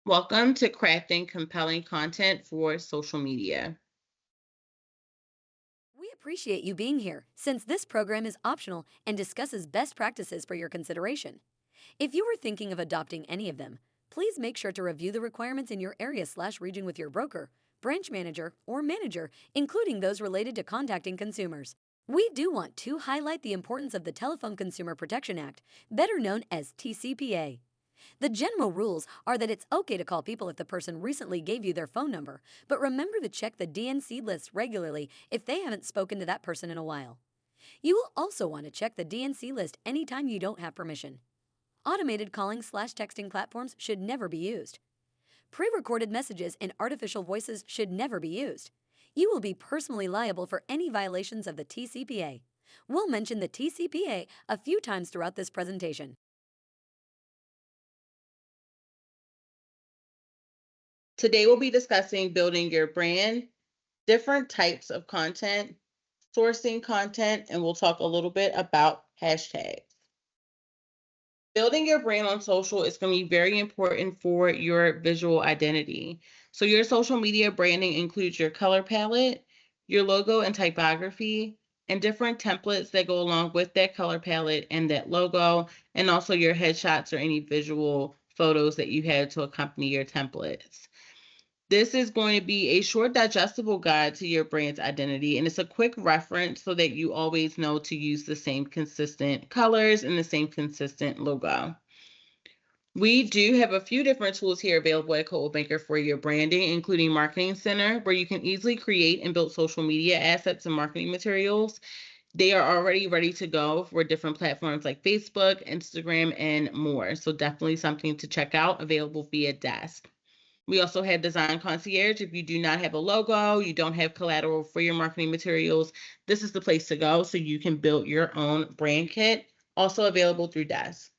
Welcome to Crafting Compelling Content for Social Media. We appreciate you being here, since this program is optional and discusses best practices for your consideration. If you are thinking of adopting any of them, please make sure to review the requirements in your area/region with your broker, branch manager, or manager, including those related to contacting consumers. We do want to highlight the importance of the Telephone Consumer Protection Act, better known as TCPA. The general rules are that it's okay to call people if the person recently gave you their phone number, but remember to check the DNC list regularly if they haven't spoken to that person in a while. You will also want to check the DNC list anytime you don't have permission. Automated calling/texting platforms should never be used. Pre-recorded messages and artificial voices should never be used. You will be personally liable for any violations of the TCPA. We'll mention the TCPA a few times throughout this presentation. Today we'll be discussing building your brand, different types of content, sourcing content, and we'll talk a little bit about hashtags. Building your brand on social is going to be very important for your visual identity. So, your social media branding includes your color palette, your logo and typography, and different templates that go along with that color palette and that logo, and also your headshots or any visual photos that you have to accompany your templates. This is going to be a short, digestible guide to your brand's identity, and it's a quick reference so that you always know to use the same consistent colors and the same consistent logo. We do have a few different tools here available at Coldwell Banker for your branding, including Marketing Center, where you can easily create and build social media assets and marketing materials. They are already ready to go for different platforms like Facebook, Instagram, and more. So definitely something to check out, available via desk. We also have Design Concierge. If you do not have a logo, you don't have collateral for your marketing materials, this is the place to go so you can build your own brand kit, also available through Desk.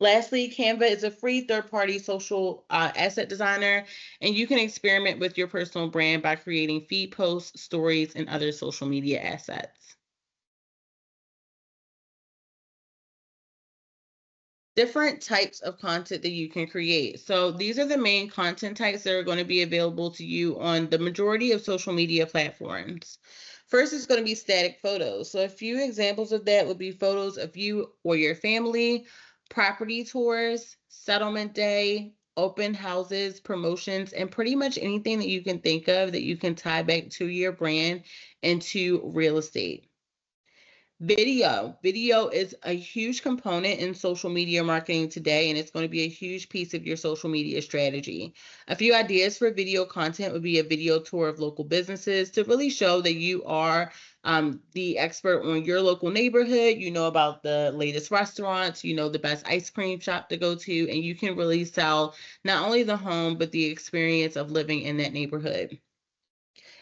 Lastly, Canva is a free third-party social asset designer, and you can experiment with your personal brand by creating feed posts, stories, and other social media assets. Different types of content that you can create. So these are the main content types that are going to be available to you on the majority of social media platforms. First is going to be static photos. So a few examples of that would be photos of you or your family, property tours, settlement day, open houses, promotions, and pretty much anything that you can think of that you can tie back to your brand and to real estate. Video is a huge component in social media marketing today, and it's going to be a huge piece of your social media strategy. A few ideas for video content would be a video tour of local businesses to really show that you are the expert on your local neighborhood. You know about the latest restaurants, you know the best ice cream shop to go to, and you can really sell not only the home, but the experience of living in that neighborhood.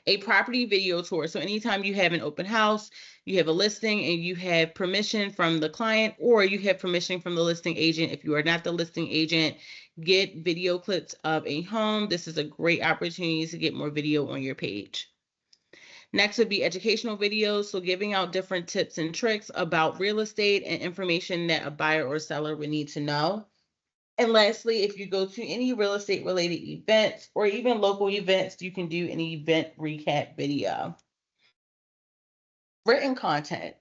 A property video tour. So anytime you have an open house, you have a listing and you have permission from the client, or you have permission from the listing agent. If you are not the listing agent, get video clips of a home. This is a great opportunity to get more video on your page. Next would be educational videos. So giving out different tips and tricks about real estate and information that a buyer or seller would need to know. And lastly, if you go to any real estate related events or even local events, you can do an event recap video. Written content,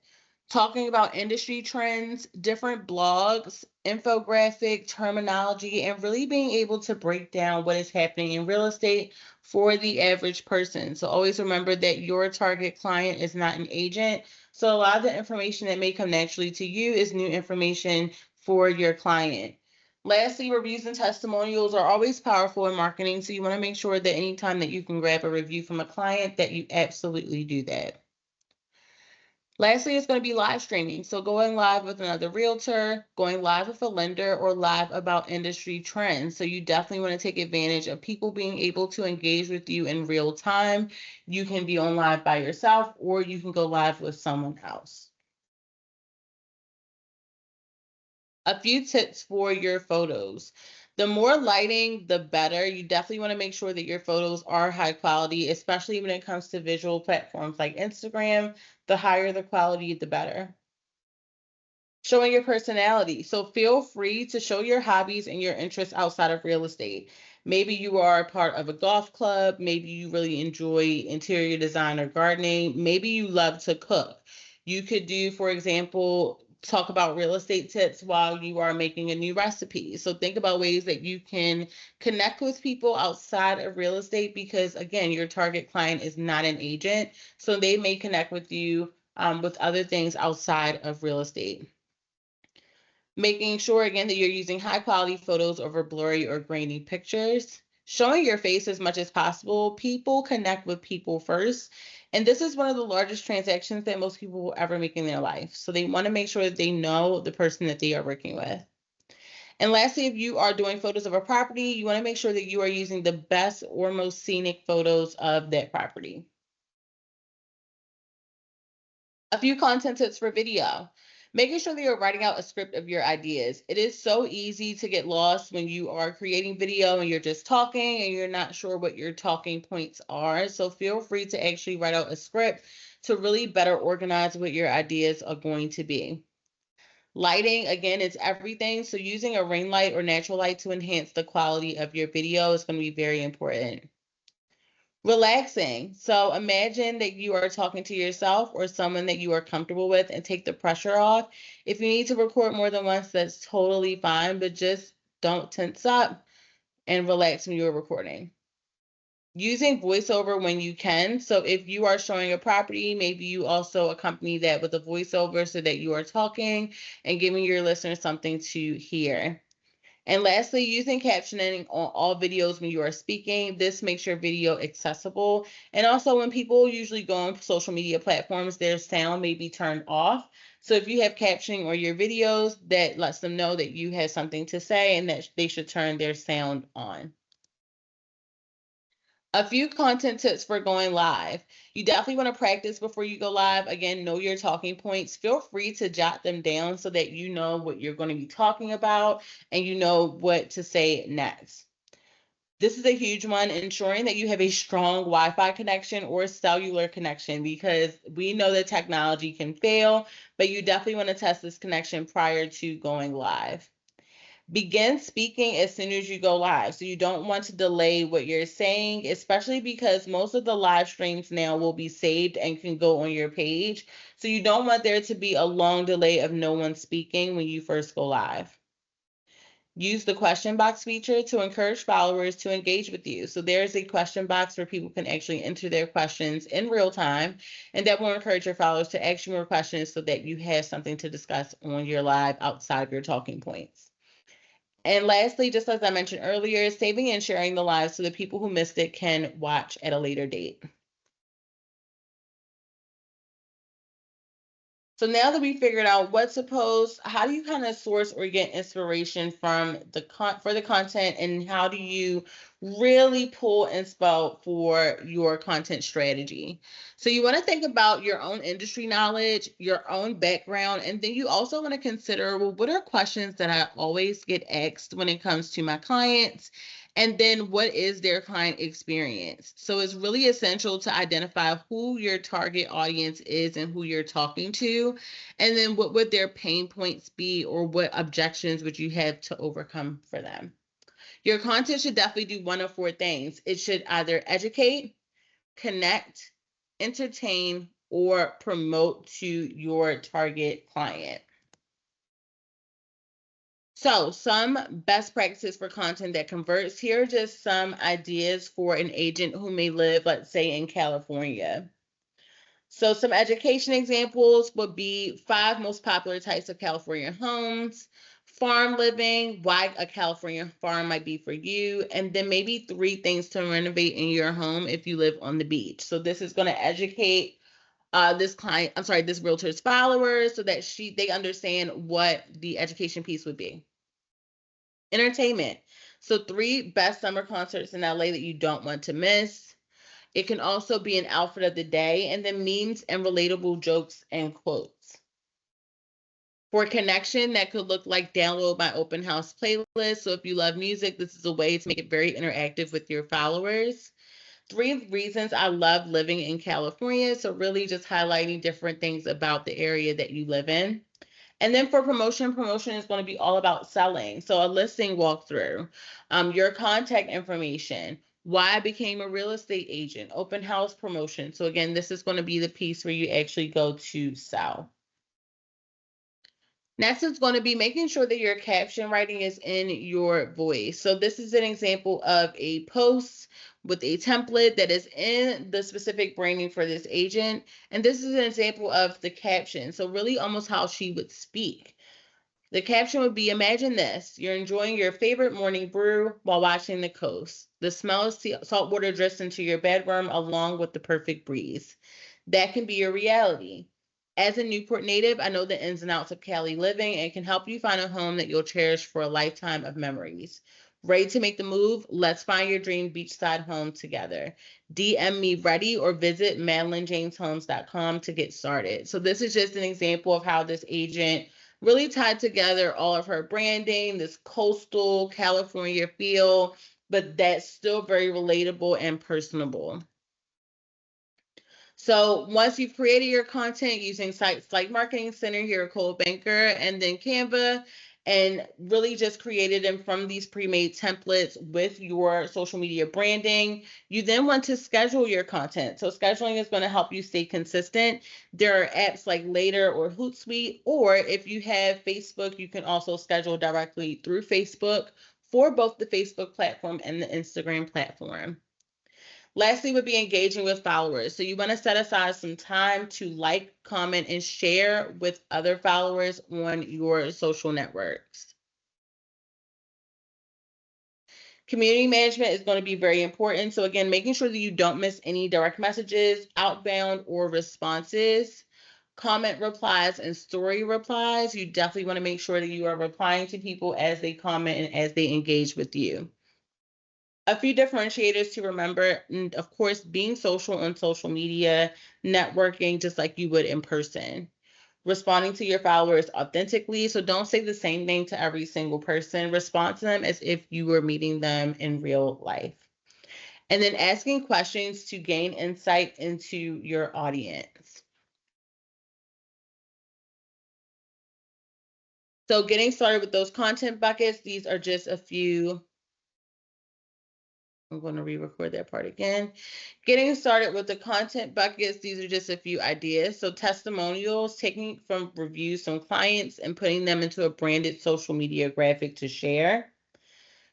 talking about industry trends, different blogs, infographic terminology, and really being able to break down what is happening in real estate for the average person. So always remember that your target client is not an agent. So a lot of the information that may come naturally to you is new information for your client. Lastly, reviews and testimonials are always powerful in marketing. So you want to make sure that anytime that you can grab a review from a client, that you absolutely do that. Lastly, it's going to be live streaming. So going live with another realtor, going live with a lender, or live about industry trends. So you definitely want to take advantage of people being able to engage with you in real time. You can be on live by yourself, or you can go live with someone else. A few tips for your photos. The more lighting, the better. You definitely want to make sure that your photos are high quality, especially when it comes to visual platforms like Instagram. The higher the quality, the better. Showing your personality. So feel free to show your hobbies and your interests outside of real estate. Maybe you are a part of a golf club. Maybe you really enjoy interior design or gardening. Maybe you love to cook. You could do, for example, talk about real estate tips while you are making a new recipe. So think about ways that you can connect with people outside of real estate because, again, your target client is not an agent. So they may connect with you with other things outside of real estate. Making sure again that you're using high quality photos over blurry or grainy pictures. Showing your face as much as possible. People connect with people first. And this is one of the largest transactions that most people will ever make in their life. So they want to make sure that they know the person that they are working with. And lastly, if you are doing photos of a property, you want to make sure that you are using the best or most scenic photos of that property. A few content tips for video. Making sure that you're writing out a script of your ideas. It is so easy to get lost when you are creating video and you're just talking and you're not sure what your talking points are. So feel free to actually write out a script to really better organize what your ideas are going to be. Lighting, again, is everything. So using a ring light or natural light to enhance the quality of your video is going to be very important. Relaxing. So imagine that you are talking to yourself or someone that you are comfortable with and take the pressure off. If you need to record more than once, that's totally fine, but just don't tense up and relax when you're recording. Using voiceover when you can. So if you are showing a property, maybe you also accompany that with a voiceover so that you are talking and giving your listeners something to hear. And lastly, using captioning on all videos when you are speaking. This makes your video accessible. And also, when people usually go on social media platforms, their sound may be turned off. So if you have captioning on your videos, that lets them know that you have something to say and that they should turn their sound on. A few content tips for going live. You definitely want to practice before you go live. Again, know your talking points. Feel free to jot them down so that you know what you're going to be talking about and you know what to say next. This is a huge one, ensuring that you have a strong Wi-Fi connection or cellular connection because we know that technology can fail, but you definitely want to test this connection prior to going live. Begin speaking as soon as you go live. So you don't want to delay what you're saying, especially because most of the live streams now will be saved and can go on your page. So you don't want there to be a long delay of no one speaking when you first go live. Use the question box feature to encourage followers to engage with you. So there's a question box where people can actually enter their questions in real time, and that will encourage your followers to ask you more questions so that you have something to discuss on your live outside of your talking points. And lastly, just as I mentioned earlier, saving and sharing the live so the people who missed it can watch at a later date. So now that we figured out what to post, how do you kind of source or get inspiration from for the content, and how do you really pull inspo for your content strategy? So you want to think about your own industry knowledge, your own background, and then you also want to consider, well, what are questions that I always get asked when it comes to my clients? And then what is their client experience? So it's really essential to identify who your target audience is and who you're talking to. And then what would their pain points be, or what objections would you have to overcome for them? Your content should definitely do one of four things. It should either educate, connect, entertain, or promote to your target client. So, some best practices for content that converts. Here are just some ideas for an agent who may live, let's say, in California. So, some education examples would be 5 most popular types of California homes, farm living, why a California farm might be for you, and then maybe 3 things to renovate in your home if you live on the beach. So, this is going to educate this realtor's followers so that they understand what the education piece would be. Entertainment. So 3 best summer concerts in LA that you don't want to miss. It can also be an outfit of the day, and then memes and relatable jokes and quotes. For connection, that could look like download my open house playlist. So if you love music, this is a way to make it very interactive with your followers. 3 reasons I love living in California. So really just highlighting different things about the area that you live in. And then for promotion, promotion is going to be all about selling. So a listing walkthrough, your contact information, why I became a real estate agent, open house promotion. So again, this is going to be the piece where you actually go to sell. Next is going to be making sure that your caption writing is in your voice. So this is an example of a post with a template that is in the specific branding for this agent. And this is an example of the caption. So really almost how she would speak. The caption would be, imagine this. You're enjoying your favorite morning brew while watching the coast. The smell of salt water drifts into your bedroom along with the perfect breeze. That can be your reality. As a Newport native, I know the ins and outs of Cali living and can help you find a home that you'll cherish for a lifetime of memories. Ready to make the move? Let's find your dream beachside home together. DM me ready or visit MadelineJamesHomes.com to get started. So this is just an example of how this agent really tied together all of her branding, this coastal California feel, but that's still very relatable and personable. So once you've created your content using sites like Marketing Center, here at Banker, and then Canva, and really just created them from these pre-made templates with your social media branding, you then want to schedule your content. So scheduling is going to help you stay consistent. There are apps like Later or Hootsuite, or if you have Facebook, you can also schedule directly through Facebook for both the Facebook platform and the Instagram platform. Lastly, would be engaging with followers. So you want to set aside some time to like, comment, and share with other followers on your social networks. Community management is going to be very important. So again, making sure that you don't miss any direct messages, outbound or responses, comment replies, and story replies. You definitely want to make sure that you are replying to people as they comment and as they engage with you. A few differentiators to remember, and of course, being social on social media, networking just like you would in person, responding to your followers authentically. So don't say the same thing to every single person. Respond to them as if you were meeting them in real life. And then asking questions to gain insight into your audience. So getting started with those content buckets, these are just a few. I'm going to re-record that part again. Getting started with the content buckets, these are just a few ideas. So testimonials, taking from reviews from clients and putting them into a branded social media graphic to share.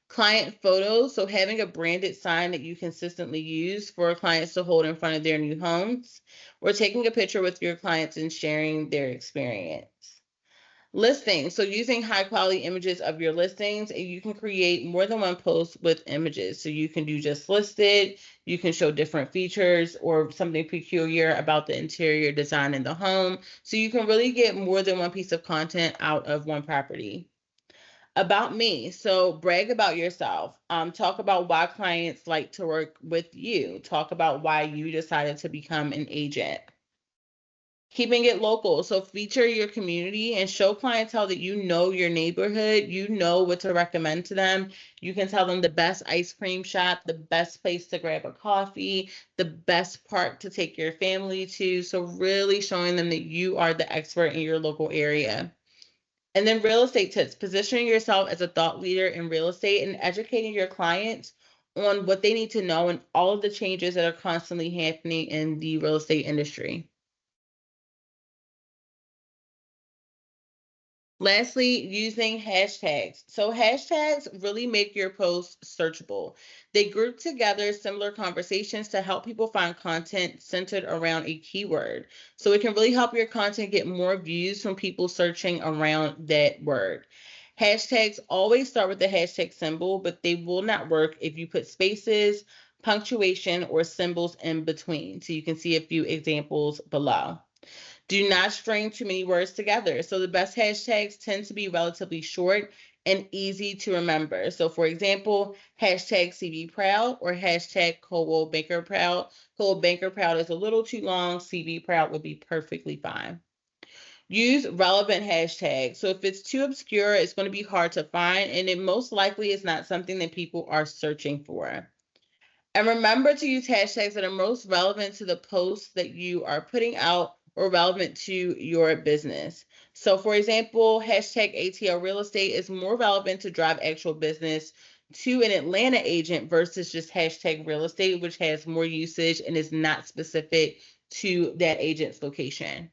Client photos, so having a branded sign that you consistently use for clients to hold in front of their new homes, or taking a picture with your clients and sharing their experience. Listings, so using high quality images of your listings, and you can create more than one post with images. So you can do just listed, you can show different features or something peculiar about the interior design in the home. So you can really get more than one piece of content out of one property. About me, so brag about yourself. Talk about why clients like to work with you. Talk about why you decided to become an agent. Keeping it local, so feature your community and show clientele that you know your neighborhood, you know what to recommend to them. You can tell them the best ice cream shop, the best place to grab a coffee, the best park to take your family to. So really showing them that you are the expert in your local area. And then real estate tips, positioning yourself as a thought leader in real estate and educating your clients on what they need to know and all of the changes that are constantly happening in the real estate industry. Lastly, using hashtags. So hashtags really make your posts searchable. They group together similar conversations to help people find content centered around a keyword. So it can really help your content get more views from people searching around that word. Hashtags always start with the hashtag symbol, but they will not work if you put spaces, punctuation, or symbols in between. So you can see a few examples below. Do not string too many words together. So the best hashtags tend to be relatively short and easy to remember. So for example, hashtag CB Proud or hashtag Coldwell Banker Proud. Coldwell Banker Proud is a little too long. CB Proud would be perfectly fine. Use relevant hashtags. So if it's too obscure, it's going to be hard to find, and it most likely is not something that people are searching for. And remember to use hashtags that are most relevant to the posts that you are putting out or relevant to your business. So, for example, hashtag ATL real estate is more relevant to drive actual business to an Atlanta agent versus just hashtag real estate, which has more usage and is not specific to that agent's location.